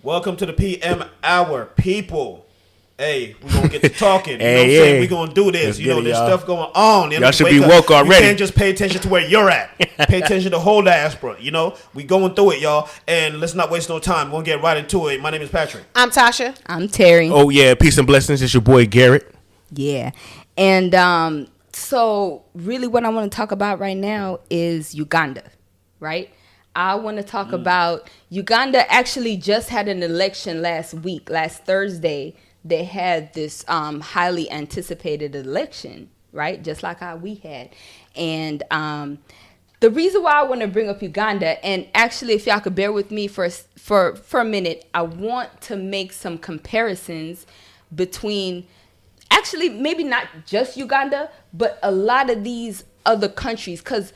Welcome to the PM Hour, people. Hey, we're going to get to talking. You know what I'm saying? We're going to do this. There's stuff going on. Y'all should be woke already. You can't just pay attention to where you're at. Pay attention to the whole diaspora. We going through it, y'all. And let's not waste no time. We're going to get right into it. My name is Patrick. I'm Tasha. I'm Terry. Oh, yeah. Peace and blessings. It's your boy, Garrett. Yeah. And so really what I want to talk about right now is Uganda, right? I want to talk about Uganda actually just had an election last Thursday. They had this highly anticipated election, right? Just like how we had. And the reason why I want to bring up Uganda, and actually if y'all could bear with me for a minute, I want to make some comparisons between, actually maybe not just Uganda, but a lot of these other countries, because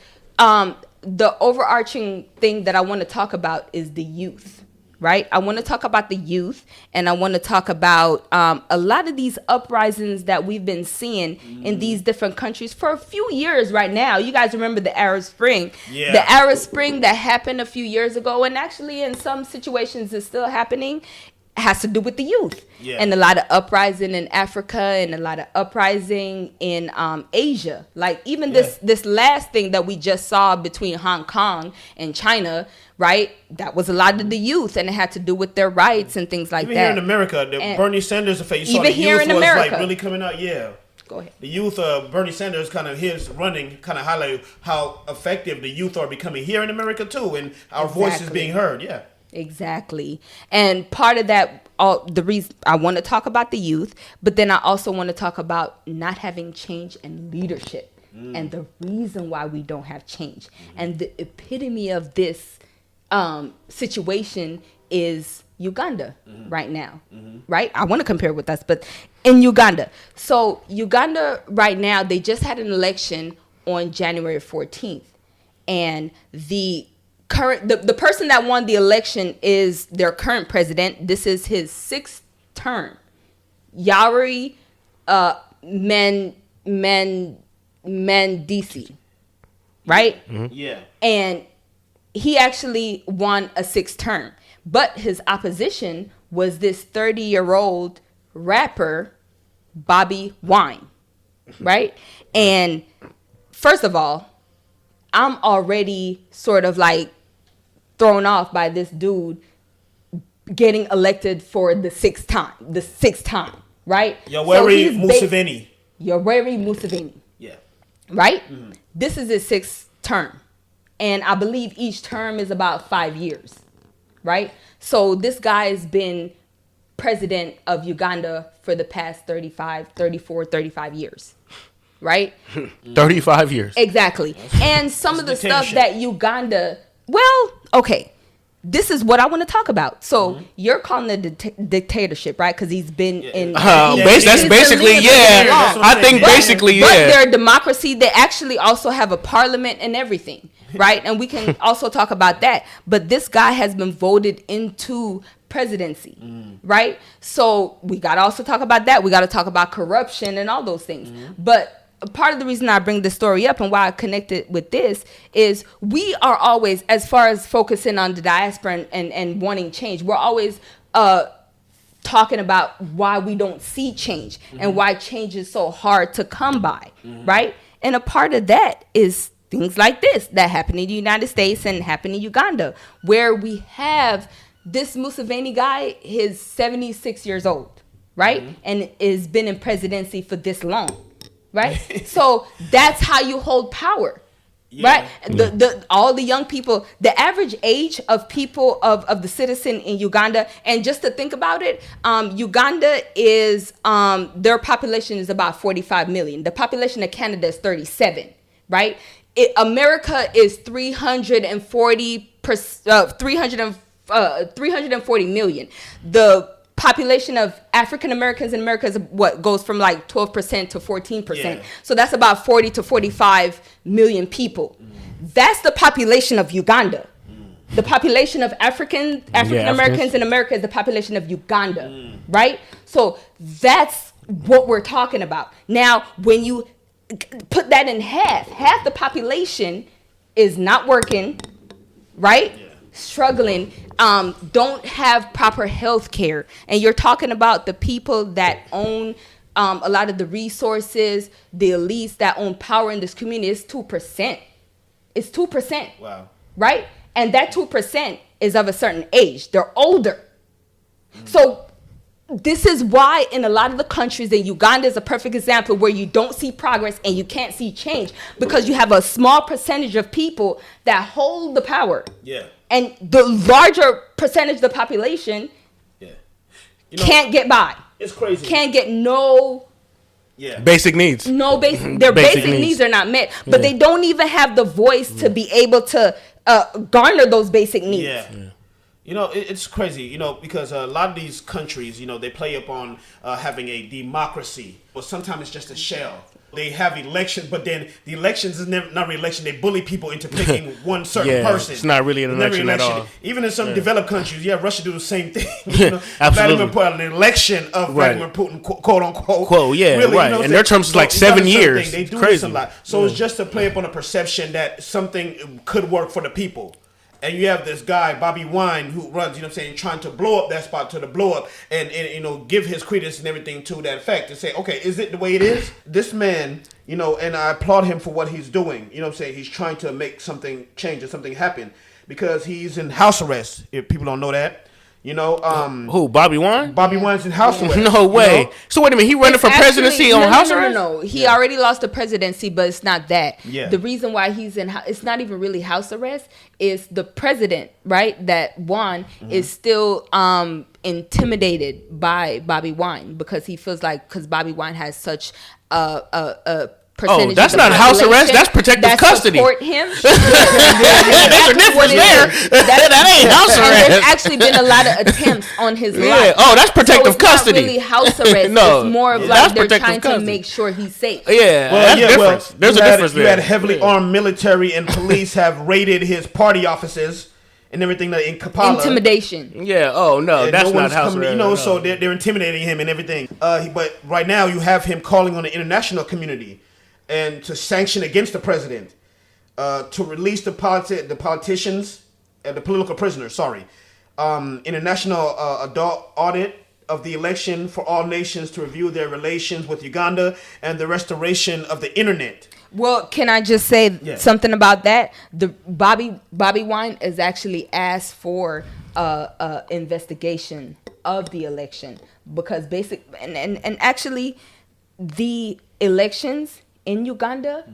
the overarching thing that I want to talk about is the youth, right? I want to talk about the youth, and I want to talk about a lot of these uprisings that we've been seeing in these different countries for a few years right now. You guys remember the Arab Spring? Yeah. The Arab Spring that happened a few years ago, and actually in some situations is still happening, has to do with the youth. Yeah. And a lot of uprising in Africa and a lot of uprising in Asia. Like even this last thing that we just saw between Hong Kong and China, right? That was a lot of the youth, and it had to do with their rights and things like even that. Even here in America, the Bernie Sanders effect, you saw even the here youth in was America. like really coming out. Yeah. Go ahead. The youth, Bernie Sanders, kind of his running, kind of highlighted how effective the youth are becoming here in America too, and our voices being heard. Yeah. Exactly. And part of that, the reason I want to talk about the youth, but then I also want to talk about not having change and leadership and the reason why we don't have change. And the epitome of this situation is Uganda right now, right? I want to compare with us, but in Uganda. So Uganda right now, they just had an election on January 14th. And the person that won the election is their current president. This is his 6th term, Yoweri Mandisi, right? Yeah. And he actually won a 6th term, but his opposition was this 30-year-old rapper, Bobby Wine, right? And first of all, I'm already sort of like thrown off by this dude getting elected for the 6th time, right? Yoweri Museveni. Yoweri Museveni. Yeah. Right? This is his 6th term. And I believe each term is about 5 years, right? So this guy has been president of Uganda for the past 35 years. Right? 35 years. Exactly. And some of the stuff that Uganda, well, okay, this is what I want to talk about. So you're calling it dictatorship, right? Because he's been in. That's basically, yeah. I think basically, yeah. But they're a democracy. They actually also have a parliament and everything, right? And we can also talk about that. But this guy has been voted into presidency, right? So we got to also talk about that. We got to talk about corruption and all those things. But part of the reason I bring this story up and why I connected with this is we are always, as far as focusing on the diaspora and wanting change, we're always talking about why we don't see change and why change is so hard to come by, right? And a part of that is things like this that happen in the United States and happen in Uganda, where we have this Museveni guy, he's 76 years old, right? And has been in presidency for this long. Right? So that's how you hold power. Right? All the young people, the average age of people of the citizen in Uganda, and just to think about it, Uganda is their population is about 45 million. The population of Canada is 37, right? America is 340 million. The population of African Americans in America is what goes from like 12% to 14%. Yeah. So that's about 40 to 45 million people. That's the population of Uganda. The population of African Americans in America is the population of Uganda, right? So that's what we're talking about. Now, when you put that in half the population is not working, right? struggling, don't have proper health care. And you're talking about the people that own a lot of the resources, the elites that own power in this community. Is 2%. It's 2%. Wow. Right? And that 2% is of a certain age. They're older. So this is why in a lot of the countries, and Uganda is a perfect example, where you don't see progress and you can't see change, because you have a small percentage of people that hold the power. Yeah. And the larger percentage of the population can't get by. It's crazy. Can't get no basic needs. No basic. Their basic needs are not met, but they don't even have the voice to be able to garner those basic needs. Yeah. You know, it's crazy, you know, because a lot of these countries, you know, they play upon having a democracy, but sometimes it's just a shell. They have elections, but then the elections is not really election. They bully people into picking one certain person. It's not really an election at all. Even in some developed countries, Russia do the same thing. You know? Absolutely. Vladimir Putin, an election of Vladimir Putin, quote unquote. Really, you know, and their terms is like 7 years. They do crazy. this a lot. So it's just to play up on a perception that something could work for the people. And you have this guy, Bobby Wine, who runs, you know what I'm saying, trying to blow up that spot, to the blow up and you know, give his credence and everything to that fact, to say, okay, is it the way it is? This man, you know, and I applaud him for what he's doing. You know what I'm saying? He's trying to make something change or something happen, because he's in house arrest, if people don't know that. You know, who? Bobby Wine? Bobby Wine's in house arrest. No way. You know? So wait a minute, he running for presidency on house arrest? No. He already lost the presidency, but it's not that. Yeah. The reason why he's in, it's not even really house arrest. Is the president, right? That won is still intimidated by Bobby Wine, because he feels like, because Bobby Wine has such a percentage. Oh, that's not house arrest. That's protective custody. Support him. There's a difference there. That ain't house And arrest. there's actually been a lot of attempts on his life. Yeah. Oh, that's protective so it's custody. Not really house arrest. No. It's more of That's like they're protective trying custody. to make sure he's safe. Yeah, Well, that's difference. There's a difference there. You had heavily armed military and police have raided his party offices and everything that in Kampala. Intimidation. Yeah. Oh no, And that's no not one's house coming, arrest. you know, no. so they're intimidating him and everything. But right now you have him calling on the international community and to sanction against the president, to release the politicians, the political prisoners. International adult audit of the election for all nations to review their relations with Uganda, and the restoration of the internet. Well, can I just say something about that? The Bobby Wine has actually asked for investigation of the election, because and actually the elections in Uganda,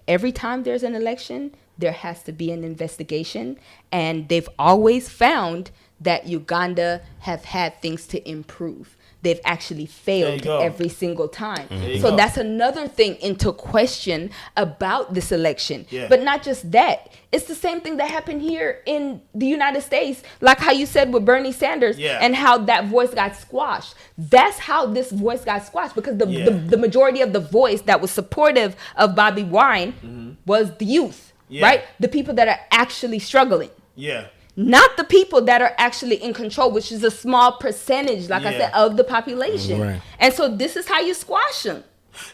every time there's an election, there has to be an investigation, and they've always found that Uganda have had things to improve. They've actually failed every single time. So that's another thing into question about this election. Yeah. But not just that. It's the same thing that happened here in the United States, like how you said with Bernie Sanders, and how that voice got squashed. That's how this voice got squashed, because the majority of the voice that was supportive of Bobby Wine was the youth, right? The people that are actually struggling. Yeah. Not the people that are actually in control, which is a small percentage, like I said, of the population. Right. And so this is how you squash them.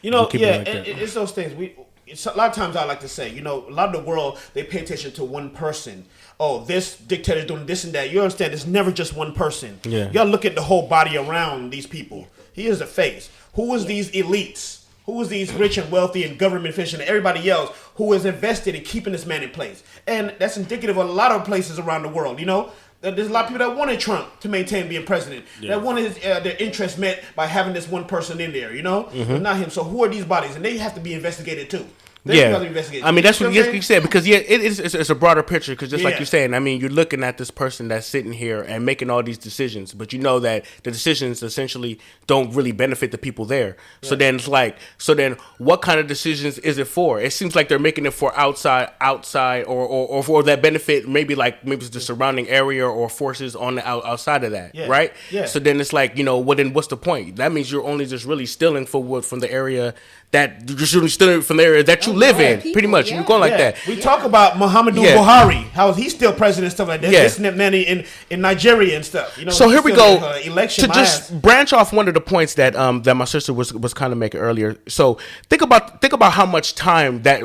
You know, it's those things. A lot of times I like to say, you know, a lot of the world, they pay attention to one person. Oh, this dictator's doing this and that. You understand, it's never just one person. Yeah. You gotta look at the whole body around these people. He is the face. Who is these elites? Who is these rich and wealthy and government officials and everybody else who is invested in keeping this man in place? And that's indicative of a lot of places around the world, you know? There's a lot of people that wanted Trump to maintain being president. That wanted their interests met by having this one person in there, you know? But not him. So who are these bodies? And they have to be investigated too. I mean, that's what you said, because it's a broader picture, because just like you're saying, I mean, you're looking at this person that's sitting here and making all these decisions, but you know that the decisions essentially don't really benefit the people there. So then it's like, what kind of decisions is it for? It seems like they're making it for outside or for that benefit, maybe it's the surrounding area or forces on the outside of that, right? Yeah. So then it's like, you know, then what's the point? That means you're only just really stealing from the area that you're stealing from the area that you live in, people, pretty much. yeah. You're going like Yeah. that. We talk about Muhammadu Yeah. Buhari, how he's still president and stuff like that. Yeah. This and many in Nigeria and stuff. You know, So here we still go there, election to just bias. branch off one of the points that that my sister was kind of making earlier. So think about how much time that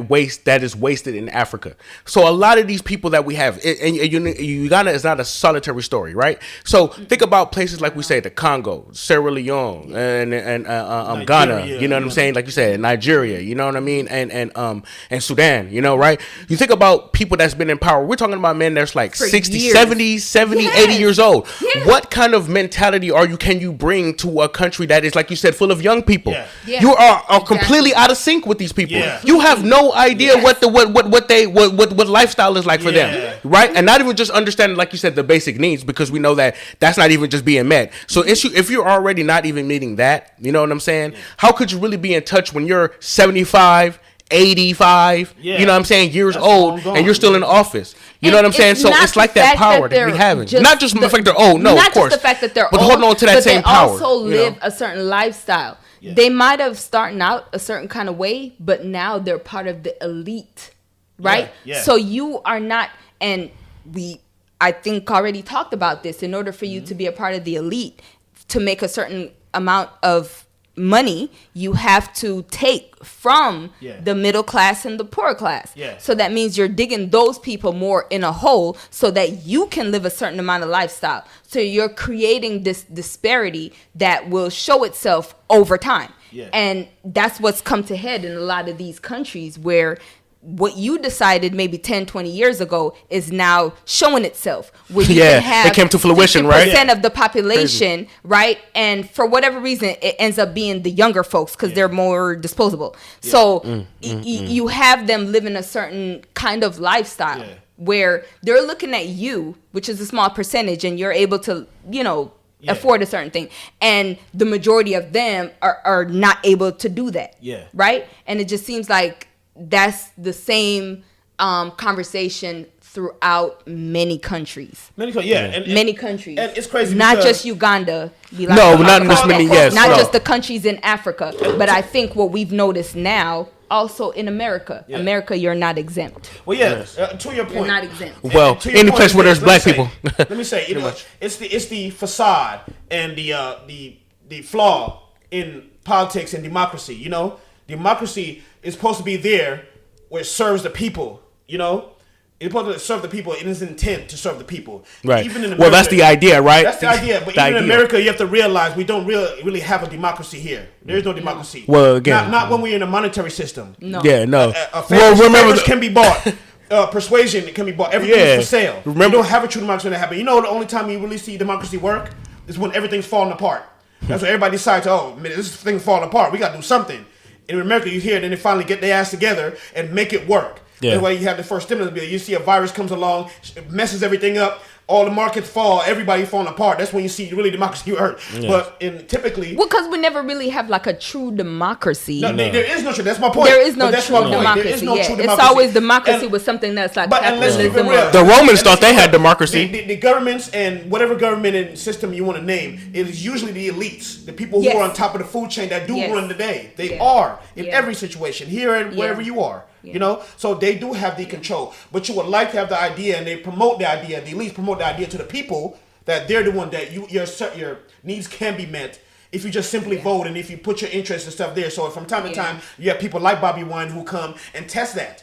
is wasted in Africa. So a lot of these people that we have, and Uganda is not a solitary story, right? So think about places like we say the Congo, Sierra Leone, and Ghana. You know what I'm saying? Like you said, Nigeria. You know what I mean? And Sudan. You know, right? You think about people that's been in power. We're talking about men that's like For 60, years. 70, Yes. 80 years old. Yeah. What kind of mentality can you bring to a country that is, like you said, full of young people? Yeah. Yeah. You are Exactly. completely out of sync with these people. Yeah. You have no idea Yes. what lifestyle is like for Yeah. them, right? And not even just understanding, like you said, the basic needs, because we know that that's not even just being met. So if you're already not even meeting that, you know what I'm saying? How could you really be in touch when you're 75? 85, Yeah. you know what I'm saying, years That's old, long gone. and you're still in office. You And know what I'm saying? it's So not it's like the that fact power that we they're having. just Not just the fact they're old, no, not of course. just the fact that they're but old, holding on to that but same they power. also you know? live a certain lifestyle. Yeah. They might have started out a certain kind of way, but now they're part of the elite, right? Yeah, yeah. So you are not, and I think already talked about this. In order for Mm-hmm. you to be a part of the elite, to make a certain amount of money, you have to take from Yeah. the middle class and the poor class. Yeah. So that means you're digging those people more in a hole so that you can live a certain amount of lifestyle. So you're creating this disparity that will show itself over time. Yeah. And that's what's come to head in a lot of these countries where what you decided maybe 10, 20 years ago is now showing itself. Where you Yeah, can have it came to fruition, right? 50% of the population, right? And for whatever reason, it ends up being the younger folks because they're more disposable. So you have them living a certain kind of lifestyle where they're looking at you, which is a small percentage, and you're able to, afford a certain thing. And the majority of them are not able to do that. Yeah. Right? And it just seems like that's the same conversation throughout many countries. Many countries. And it's crazy Not because- just Uganda. No, not this many, yes. Not no. just the countries in Africa. But I think what we've noticed now, also in America. Yeah. America, you're not exempt. Well, to your point. You're not exempt. Well, to your any point, place where there's let me black say- people. Let me say, it's the facade and the flaw in politics and democracy. You know, democracy is supposed to be there where it serves the people. You know, it's supposed to serve the people. It is intent to serve the people. Right. Even in America, Well, that's the idea, right? That's the idea. But The even in idea. America, you have to realize we don't really have a democracy here. There is no democracy. Well, again- not when we're in a monetary system. No. Yeah, no. Favors can be bought. Persuasion can be bought. Everything is for sale. Remember- You don't have a true democracy when that happen. You know, the only time you really see democracy work is when everything's falling apart. That's when everybody decides, oh, man, this thing's falling apart. We got to do something. In America, you hear it, and they finally get their ass together and make it work. Yeah. That's why you have the first stimulus bill. You see a virus comes along, it messes everything up. All the markets fall, everybody falling apart. That's when you see really democracy hurt. Yeah. But typically, Well, because we never really have like a true democracy. no, there is no true. That's my point. There is no But that's true my point. democracy. There is no Yeah. true It's democracy. always democracy And- with something that's like But let's keep it capitalism. real. The Romans thought they had democracy. The governments and whatever government and system you want to name, it is usually the elites, the people who Yes. are on top of the food chain that do Yes. run the day. They Yeah. are in Yeah. every situation, here and wherever you are. Yeah. You know, so they do have the control. But you would like to have the idea, and they promote the idea. The elites promote the idea to the people that they're the one that your needs can be met if you just simply vote and if you put your interests and stuff there. So from time to time, you have people like Bobby Wine who come and test that.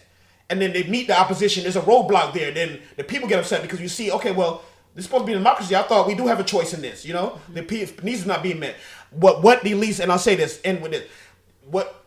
And then they meet the opposition. There's a roadblock there. Then the people get upset because you see, okay, well, this is supposed to be a democracy. I thought we do have a choice in this, you know? The needs are not being met. What the elites, and I'll say this, end with it, what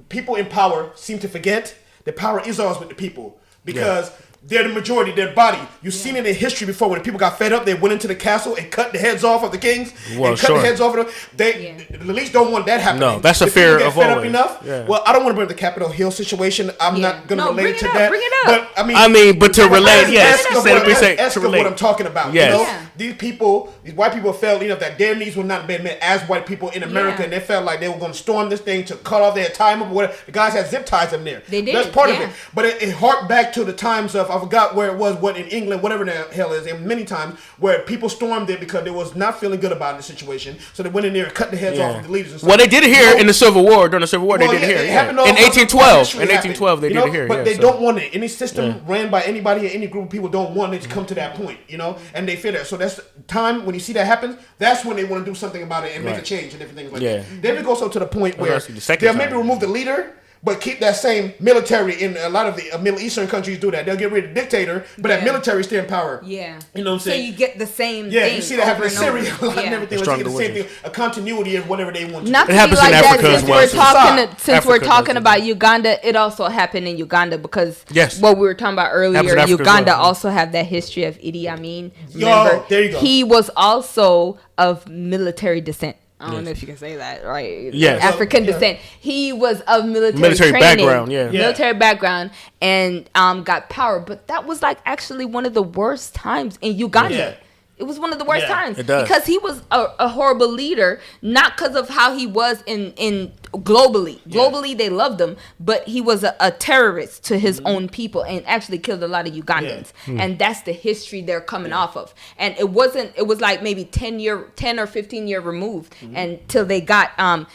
people in power seem to forget, the power is always with the people. Because they're the majority, their body. You've seen it in history before when people got fed up, they went into the castle and cut the heads off of the kings. Well, and cut sure. the heads off of them. The elites don't want that happening. No, that's a If people fear get of fed up always. enough. Yeah. Well, I don't want to bring the Capitol Hill situation. I'm not going to relate it to that. Bring it up. But I mean, but to relate, yes, Ask of say what, what we say, ask to of what relate. I'm talking about. Yes. You know? Yeah. These people, these white people felt, that their needs were not being met as white people in America, and they felt like they were going to storm this thing to cut off their time or whatever. The guys had zip ties in there. They did. That's part of it. But it harked back to the times of, I forgot where it was, what in England, whatever the hell it is, and many times where people stormed it because they was not feeling good about the situation. So they went in there and cut the heads off of the leaders and stuff. Well, they did it here in the Civil War. During the Civil War, they did it here. In 1812. In 1812, they did it here. But they don't want it. Any system ran by anybody or any group of people don't want it to come to that point, and they feel that. So that's time when you see that happens, that's when they want to do something about it and make a change and different things like that. Then it goes to the point where they'll maybe remove the leader, but keep that same military. In a lot of the Middle Eastern countries do that. They'll get rid of the dictator, but that military stay in power. Yeah. You know what I'm saying? So you get the same thing. thing. You see that happen in Syria a lot and everything. Like you get the same thing, a continuity of whatever they want to Not do. it happens in Africa as well. Since we're talking about Uganda, it also happened in Uganda because what we were talking about earlier, Uganda also have that history of Idi Amin. Remember, there you go. He was also of military descent. I don't know if you can say that, right? Yes. African descent. He was of military training, background, military background, and got power. But that was like actually one of the worst times in Uganda. Yeah. It was one of the worst times because he was a horrible leader, not because of how he was in globally. Globally, they loved him, but he was a terrorist to his own people and actually killed a lot of Ugandans. And that's the history they're coming off of. And it was like maybe 10 or 15 year removed until they got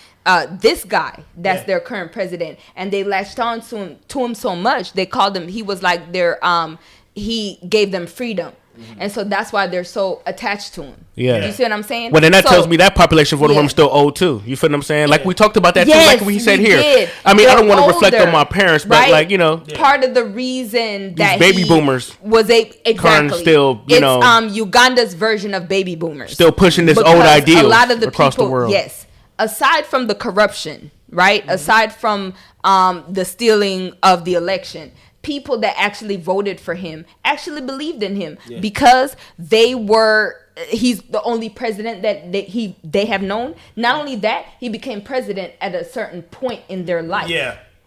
this guy that's their current president, and they latched on to him so much they called him. He was like their he gave them freedom. And so that's why they're so attached to him. Yeah. You see what I'm saying? Well, then that tells me that population for them still old too. You feel what I'm saying? Like we talked about that too, like we said here. Did. I mean, They're I don't want to reflect older, on my parents, but like, part of the reason that baby boomers was exactly still, it's Uganda's version of baby boomers. Still pushing this old ideal across the world. Yes. Aside from the corruption, right? Aside from the stealing of the election, people that actually voted for him actually believed in him because he's the only president that they have known. Not only that, he became president at a certain point in their life.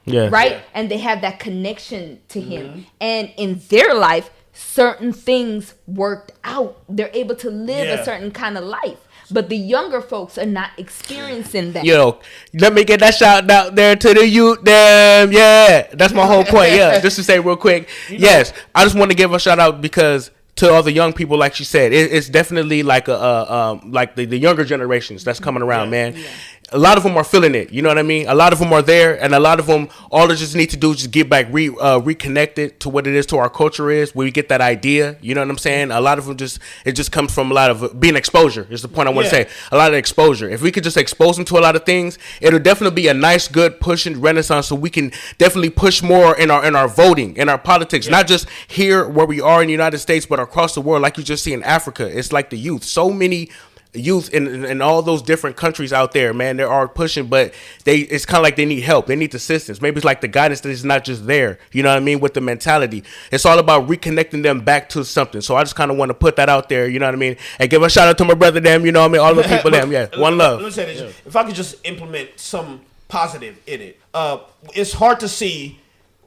Right? And they have that connection to him. And in their life, certain things worked out. They're able to live a certain kind of life. But the younger folks are not experiencing that. Let me get that shout out there to the youth. Them, that's my whole point. Just to say real quick, I just want to give a shout out because to all the young people, like she said, it's definitely like like the younger generations that's coming around, man. A lot of them are feeling it. You know what I mean? A lot of them are there, and a lot of them, all they just need to do is just get back reconnected to what it is, to our culture is, where we get that idea. You know what I'm saying? A lot of them it just comes from a lot of being exposure is the point I want to say. A lot of exposure. If we could just expose them to a lot of things, it'll definitely be a nice, good pushing renaissance, so we can definitely push more in our voting, in our politics, not just here where we are in the United States, but across the world. Like you just see in Africa, it's like the youth. So many youth in all those different countries out there, man, they are pushing, but it's kind of like they need help. They need assistance. Maybe it's like the guidance that is not just there. You know what I mean? With the mentality, it's all about reconnecting them back to something. So I just kind of want to put that out there. You know what I mean? And give a shout out to my brother, them. You know what I mean? All the people, them. One love. Let me say this. If I could just implement some positive in it, it's hard to see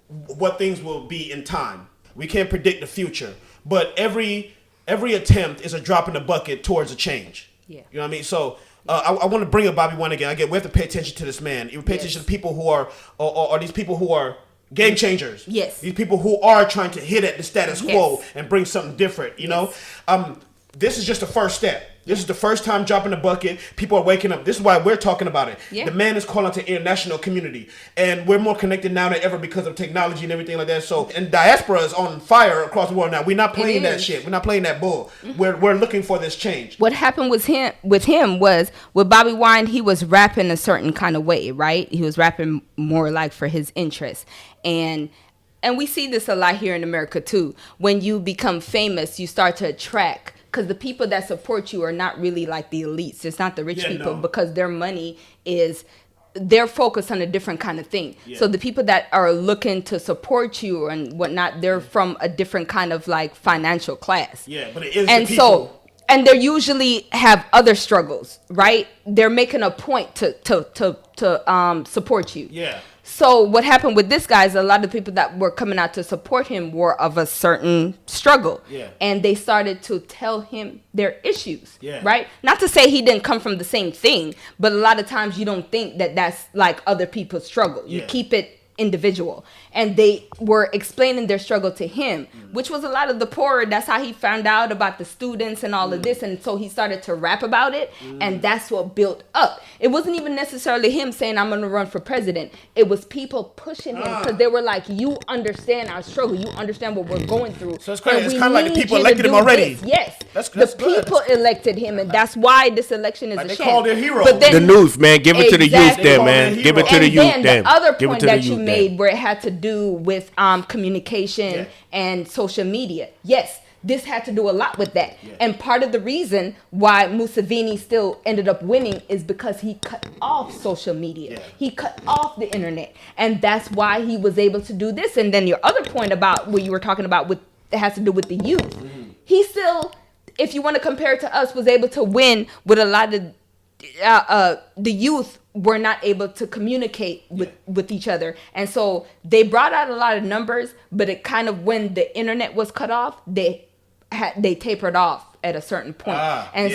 what things will be in time. We can't predict the future, but every attempt is a drop in the bucket towards a change. You know what I mean? So I want to bring up Bobby Wine again. We have to pay attention to this man. You pay attention to people who are these people who are game changers. These people who are trying to hit at the status quo and bring something different. You know, this is just the first step. This is the first time dropping the bucket. People are waking up. This is why we're talking about it. The man is calling to the international community. And we're more connected now than ever because of technology and everything like that. So, and diaspora is on fire across the world now. We're not playing that shit. We're not playing that bull. We're looking for this change. What happened with him was with Bobby Wine, he was rapping a certain kind of way, right? He was rapping more like for his interests. And we see this a lot here in America too. When you become famous, you start to attract, because the people that support you are not really like the elites. It's not the rich people because their money they're focused on a different kind of thing. So the people that are looking to support you and whatnot, they're from a different kind of like financial class. But it is and the people. And they usually have other struggles, right? They're making a point to support you. So what happened with this guy is a lot of people that were coming out to support him were of a certain struggle. Yeah. And they started to tell him their issues. Yeah. Right? Not to say he didn't come from the same thing, but a lot of times you don't think that that's like other people's struggle. You keep it individual. And they were explaining their struggle to him, which was a lot of the poorer. That's how he found out about the students and all of this. And so he started to rap about it. And that's what built up. It wasn't even necessarily him saying, I'm going to run for president. It was people pushing him because they were like, you understand our struggle. You understand what we're going through. So it's crazy. It's kind of like the people elected him already. This. Yes. That's the good. people elected him. And that's why this election is like a they shame. call their hero. But then, The youth, man. Give it to the youth Exactly. there, man. Give it to the youth and there. then the other Give it point to the that you youth made there. where it had to do with communication and social media. Yes, this had to do a lot with that. And part of the reason why Museveni still ended up winning is because he cut off social media. He cut off the internet. And that's why he was able to do this. And then your other point about what you were talking about with it has to do with the youth. He still, if you want to compare it to us, was able to win with a lot of the youth were not able to communicate with each other. And so they brought out a lot of numbers, but it kind of, when the internet was cut off, they tapered off at a certain point.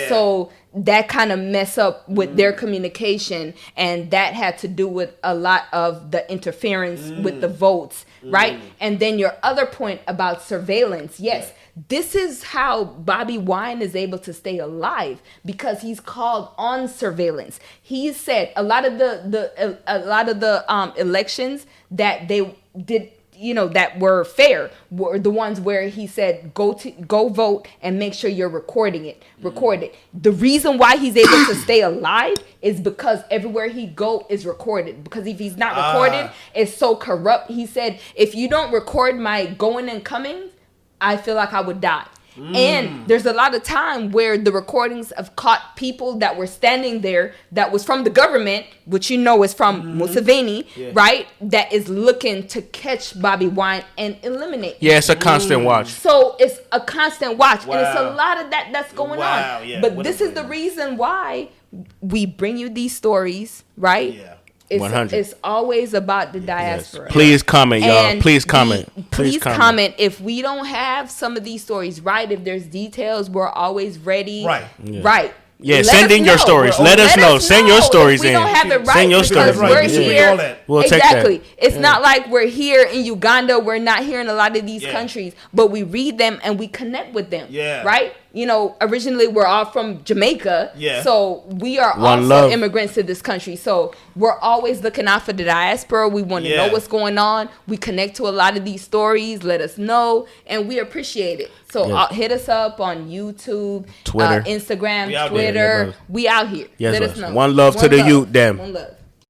So that kind of mess up with their communication, and that had to do with a lot of the interference with the votes, right? And then your other point about surveillance, yes. This is how Bobby Wine is able to stay alive, because he's called on surveillance. He said a lot of the elections that they did, that were fair, were the ones where he said go vote and make sure you're record it. The reason why he's able to stay alive is because everywhere he go is recorded. Because if he's not recorded, it's so corrupt. He said, if you don't record my going and coming, I feel like I would die. And there's a lot of time where the recordings have caught people that were standing there that was from the government, which is from Museveni, right? That is looking to catch Bobby Wine and eliminate him. Yeah, it's a constant watch. So it's a constant watch. And it's a lot of that's going on. Yeah. But this is the reason why we bring you these stories, right? Yeah. 100. It's always about the diaspora. Yes. Please comment, y'all. And Please comment. Please comment. If we don't have some of these stories right, if there's details, we're always ready. Right. Right. Yeah, Let send us in your know. stories. Let us know. Send your stories if we in. don't have it right, Send your because stories we're in. here. We'll take exactly. that. It's not like we're here in Uganda. We're not here in a lot of these countries, but we read them and we connect with them. Yeah. Right? Originally we're all from Jamaica. Yeah. So we are One also love. immigrants to this country. So we're always looking out for the diaspora. We want to know what's going on. We connect to a lot of these stories. Let us know. And we appreciate it. So hit us up on YouTube, Twitter, Instagram, We out Twitter. there. We out here. Yes, Let us know. one love to the youth, them. One love.